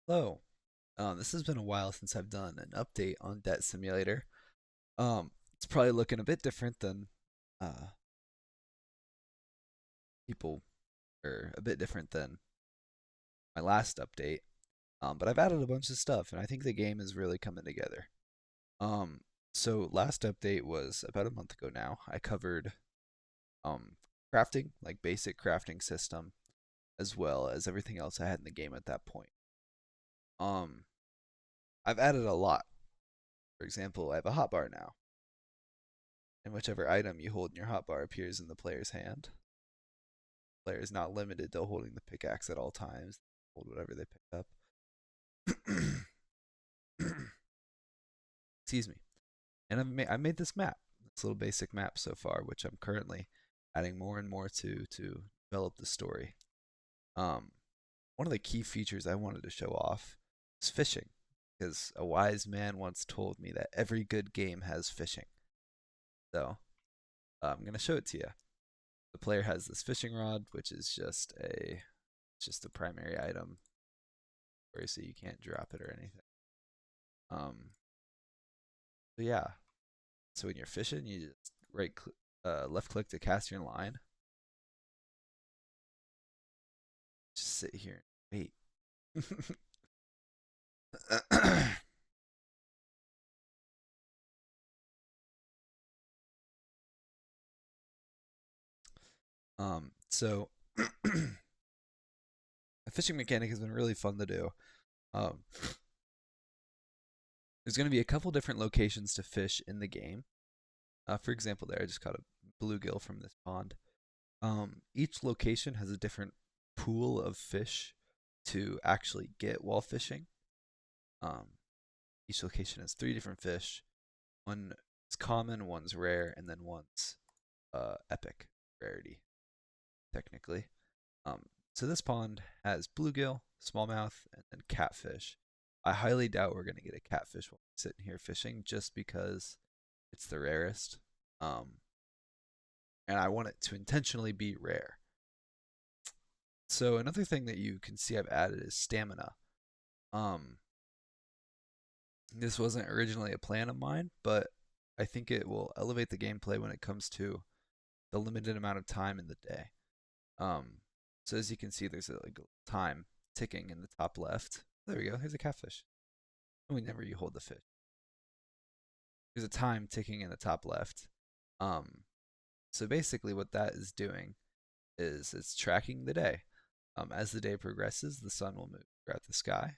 Hello. This has been a while since I've done an update on Debt Simulator. It's probably looking a bit different than uh, people, or a bit different than my last update. But I've added a bunch of stuff, and I think the game is really coming together. Um, so last update was about a month ago now. I covered um, crafting, like basic crafting system, as well as everything else I had in the game at that point. Um, I've added a lot. For example, I have a hotbar now, and whichever item you hold in your hotbar appears in the player's hand. The player is not limited to holding the pickaxe at all times. Hold whatever they pick up. Excuse me. And I made this map, this little basic map so far, which I'm currently adding more and more to develop the story. Um, One of the key features I wanted to show off is fishing, because a wise man once told me that every good game has fishing. So I'm gonna show it to you. The player has this fishing rod, which is just a primary item, where so you can't drop it or anything. Um, but yeah, so when you're fishing, you just left click to cast your line. Just sit here and wait. So the fishing mechanic has been really fun to do. Um, there's going to be a couple different locations to fish in the game. For example, there I just caught a bluegill from this pond. Each location has a different pool of fish to actually get while fishing. Um, each location has three different fish. One is common, one's rare, and then one's epic rarity, technically. Um, so this pond has bluegill, smallmouth, and then catfish. I highly doubt we're gonna get a catfish while we're sitting here fishing, just because it's the rarest. Um, and I want it to intentionally be rare. So another thing that you can see I've added is stamina. Um, this wasn't originally a plan of mine, but I think it will elevate the gameplay when it comes to the limited amount of time in the day. Um, so as you can see, there's a time ticking in the top left. There we go. Here's a catfish. Whenever you hold the fish, there's a time ticking in the top left. Um, so basically, what that is doing is it's tracking the day. As the day progresses, the sun will move throughout the sky.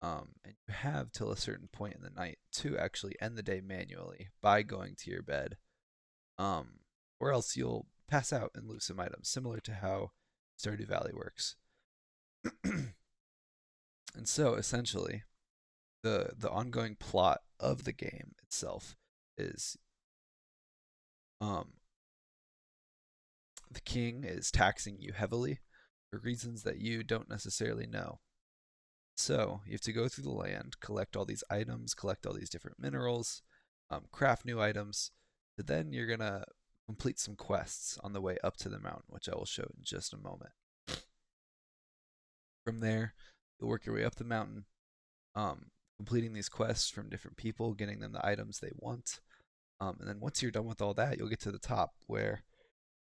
And you have till a certain point in the night to actually end the day manually by going to your bed. Um, or else you'll pass out and lose some items, similar to how Stardew Valley works. And so essentially, the ongoing plot of the game itself is um, the king is taxing you heavily for reasons that you don't necessarily know. So you have to go through the land, collect all these items, collect all these different minerals, craft new items. But then you're gonna complete some quests on the way up to the mountain, which I will show in just a moment. From there, you'll work your way up the mountain, completing these quests from different people, getting them the items they want. And then once you're done with all that, you'll get to the top where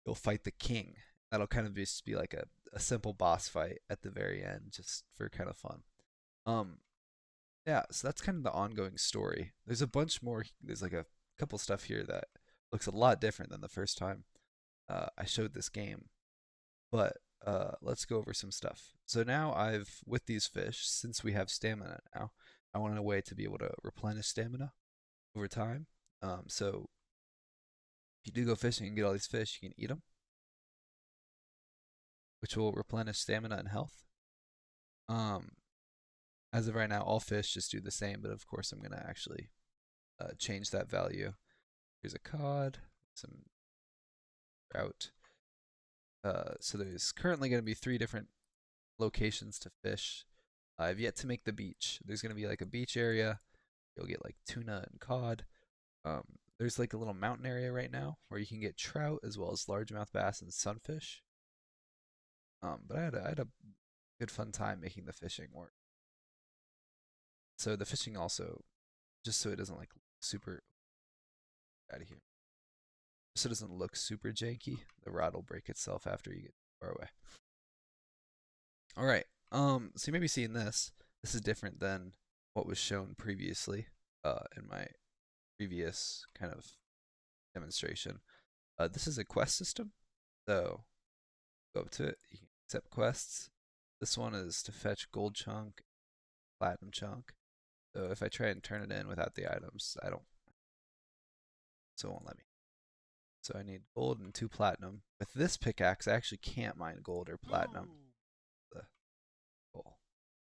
you'll fight the king. That'll kind of just be like a simple boss fight at the very end, just for kind of fun. Um, yeah, so that's kind of the ongoing story. There's a bunch more. There's like a couple stuff here that looks a lot different than the first time I showed this game. But let's go over some stuff. So now with these fish, since we have stamina now, I want a way to be able to replenish stamina over time. So if you do go fishing and get all these fish, you can eat them, which will replenish stamina and health. Um, as of right now, all fish just do the same, but of course I'm gonna actually change that value. Here's a cod, some trout. So there's currently going to be three different locations to fish. I've yet to make the beach. There's going to be like a beach area. You'll get like tuna and cod. Um, there's like a little mountain area right now where you can get trout as well as largemouth bass and sunfish. But I had a good fun time making the fishing work. So the fishing also, just so it doesn't like super out of here, so it doesn't look super janky, the rod will break itself after you get far away. All right. So you may be seeing this. This is different than what was shown previously in my previous kind of demonstration. This is a quest system. So go up to it. You can accept quests. This one is to fetch gold chunk, platinum chunk. So if I try and turn it in without the items, I don't. So it won't let me. So I need gold and 2 platinum. With this pickaxe, I actually can't mine gold or platinum. The goal.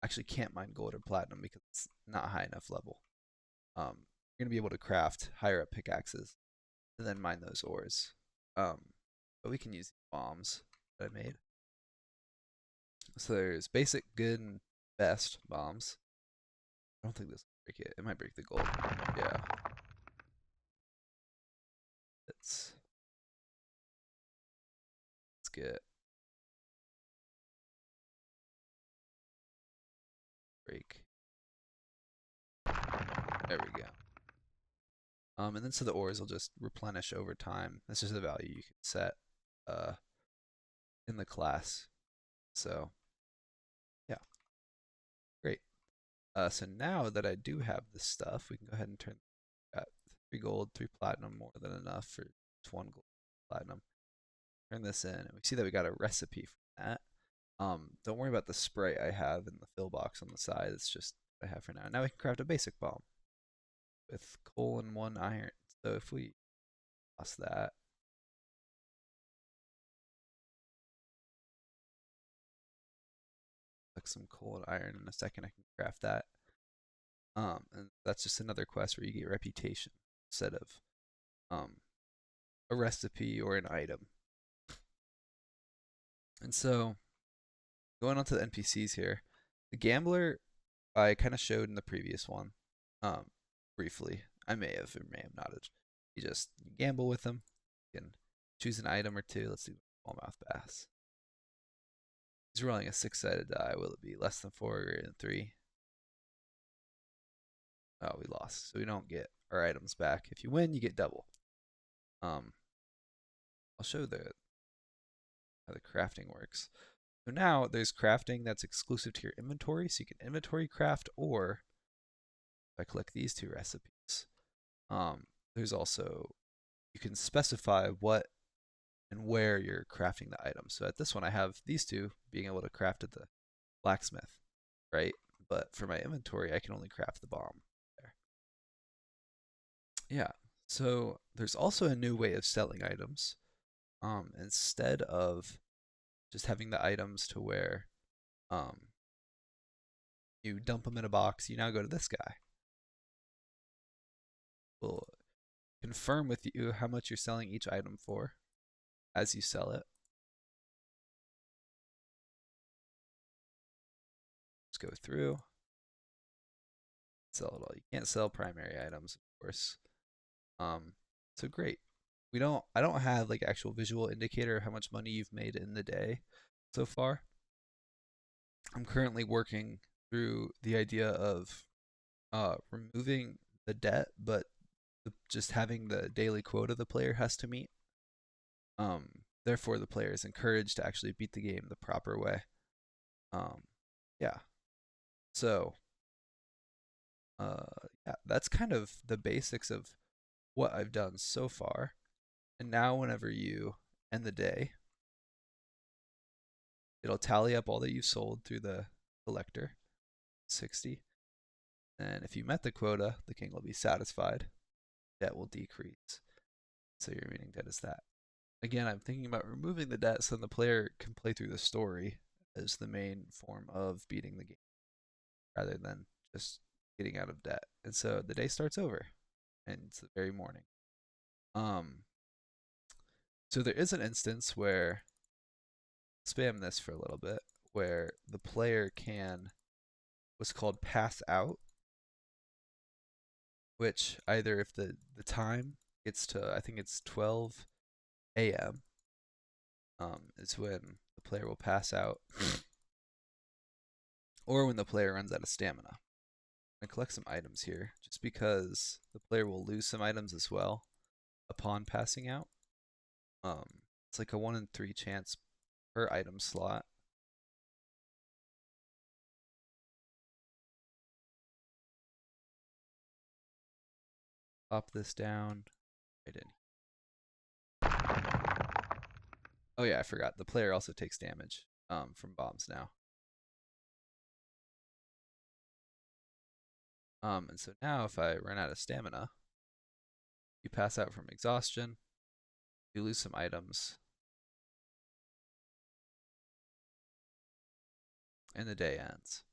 Actually can't mine gold or platinum because it's not high enough level. You're gonna be able to craft higher up pickaxes and then mine those ores. But we can use bombs that I made. So there's basic, good, and best bombs. I don't think this will break it. It might break the gold. Yeah. Let's get break. There we go. And then so the ores will just replenish over time. This is the value you can set in the class. So yeah, great. So now that I do have this stuff, we can go ahead and turn. Got 3 gold, 3 platinum, more than enough for 1 gold, platinum. Turn this in, and we see that we got a recipe for that. Don't worry about the spray I have in the fill box on the side. It's just what I have for now. Now we can craft a basic bomb with coal and 1 iron. So if we lost that, like some coal and iron in a second, I can craft that. And that's just another quest where you get reputation instead of a recipe or an item. And so going on to the NPCs here, the gambler I kind of showed in the previous one, briefly. I may have or may have not. You just gamble with them. You can choose an item or 2. Let's do smallmouth bass. He's rolling a 6-sided die. Will it be less than 4 or greater than 3? Oh, we lost. So we don't get our items back. If you win, you get double. I'll show how the crafting works. So now there's crafting that's exclusive to your inventory. So you can inventory craft, or if I click these 2 recipes, there's also, you can specify what and where you're crafting the item. So at this one, I have these 2 being able to craft at the blacksmith, right? But for my inventory, I can only craft the bomb there. Yeah. So there's also a new way of selling items. Instead of just having the items to where you dump them in a box, you now go to this guy. We'll confirm with you how much you're selling each item for as you sell it. Just go through, sell it all. You can't sell primary items, of course. So great. I don't have like actual visual indicator of how much money you've made in the day so far. I'm currently working through the idea of removing the debt, but just having the daily quota the player has to meet. Therefore, the player is encouraged to actually beat the game the proper way. Yeah. So, yeah, that's kind of the basics of what I've done so far. And now, whenever you end the day, it'll tally up all that you sold through the collector, 60. And if you met the quota, the king will be satisfied. Debt will decrease. So your remaining debt is that. Again, I'm thinking about removing the debt so the player can play through the story as the main form of beating the game, rather than just getting out of debt. And so the day starts over, and it's the very morning. So there is an instance where, spam this for a little bit, where the player can what's called pass out, which either if the time gets to, I think it's 12 a.m. Is when the player will pass out, or when the player runs out of stamina. I collect some items here, just because the player will lose some items as well upon passing out. It's like a 1 in 3 chance per item slot. Pop this down right in. Oh yeah, I forgot. The player also takes damage from bombs now. And so now if I run out of stamina, you pass out from exhaustion, you lose some items, and the day ends.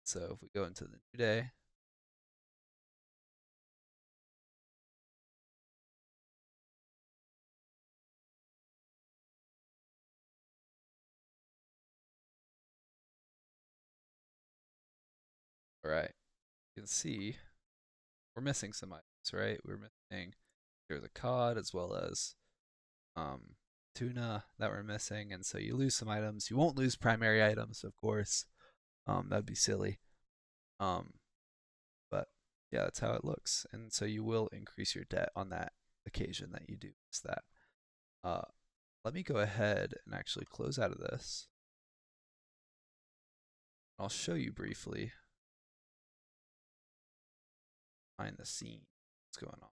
So if we go into the new day, all right, you can see we're missing some items, right? We're missing, there's a cod as well as tuna that we're missing, and so you lose some items. You won't lose primary items, of course. That'd be silly. But yeah, that's how it looks, and so you will increase your debt on that occasion that you do miss that. Uh, Let me go ahead and actually close out of this. I'll show you briefly behind the scene what's going on.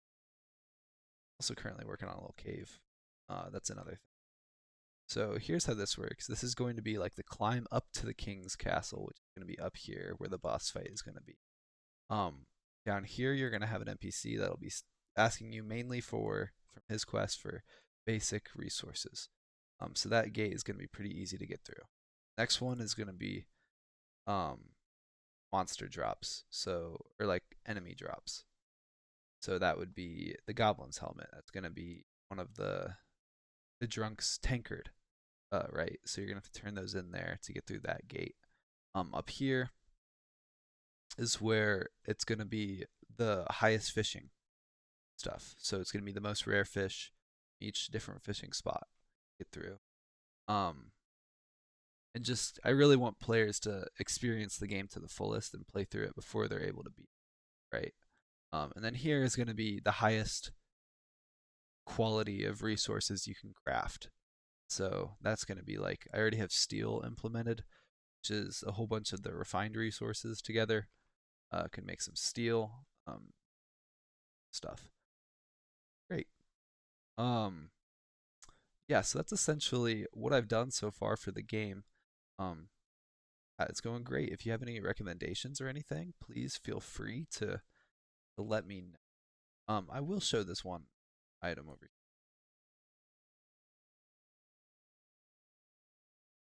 Also currently working on a little cave. That's another thing. So here's how this works. This is going to be like the climb up to the king's castle, which is going to be up here where the boss fight is going to be. Down here you're going to have an NPC that'll be asking you mainly from his quest for basic resources. So that gate is going to be pretty easy to get through. Next one is going to be monster drops, or like enemy drops. So that would be the goblin's helmet. That's going to be one of the drunk's tankard, right? So you're going to have to turn those in there to get through that gate. Up here is where it's going to be the highest fishing stuff. So it's going to be the most rare fish, each different fishing spot get through. And just I really want players to experience the game to the fullest and play through it before they're able to beat it, right? And then here is going to be the highest quality of resources you can craft. So that's going to be like, I already have steel implemented, which is a whole bunch of the refined resources together. Can make some steel stuff. Great. Yeah, so that's essentially what I've done so far for the game. Um, it's going great. If you have any recommendations or anything, please feel free to let me know. I will show this one item over here.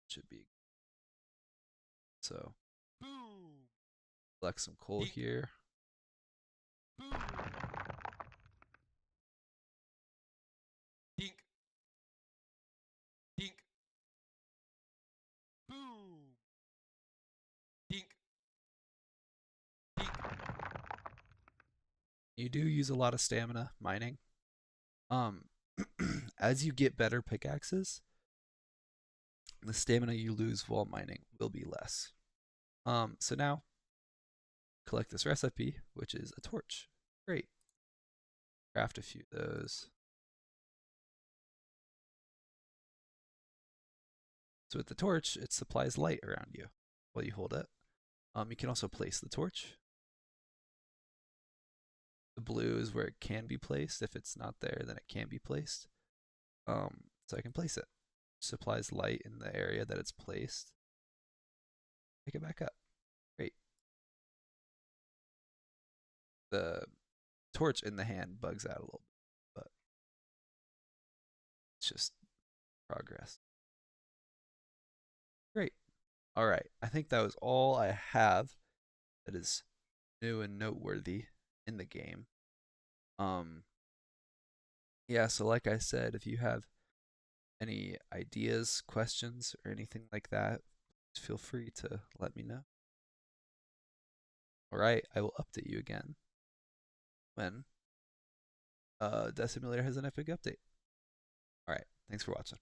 Should be so. Collect some coal here. Dink. Dink. Boom. Dink. Dink. You do use a lot of stamina mining. As you get better pickaxes, the stamina you lose while mining will be less. So now collect this recipe, which is a torch. Great. Craft a few of those. So with the torch, it supplies light around you while you hold it. You can also place the torch. The blue is where it can be placed. If it's not there, then it can be placed. So I can place it. Supplies light in the area that it's placed. Pick it back up. Great. The torch in the hand bugs out a little bit, but it's just progress. Great. All right. I think that was all I have that is new and noteworthy in the game. Yeah, so like I said, if you have any ideas, questions, or anything like that, feel free to let me know. All right, I will update you again when Death Simulator has an epic update. All right, thanks for watching.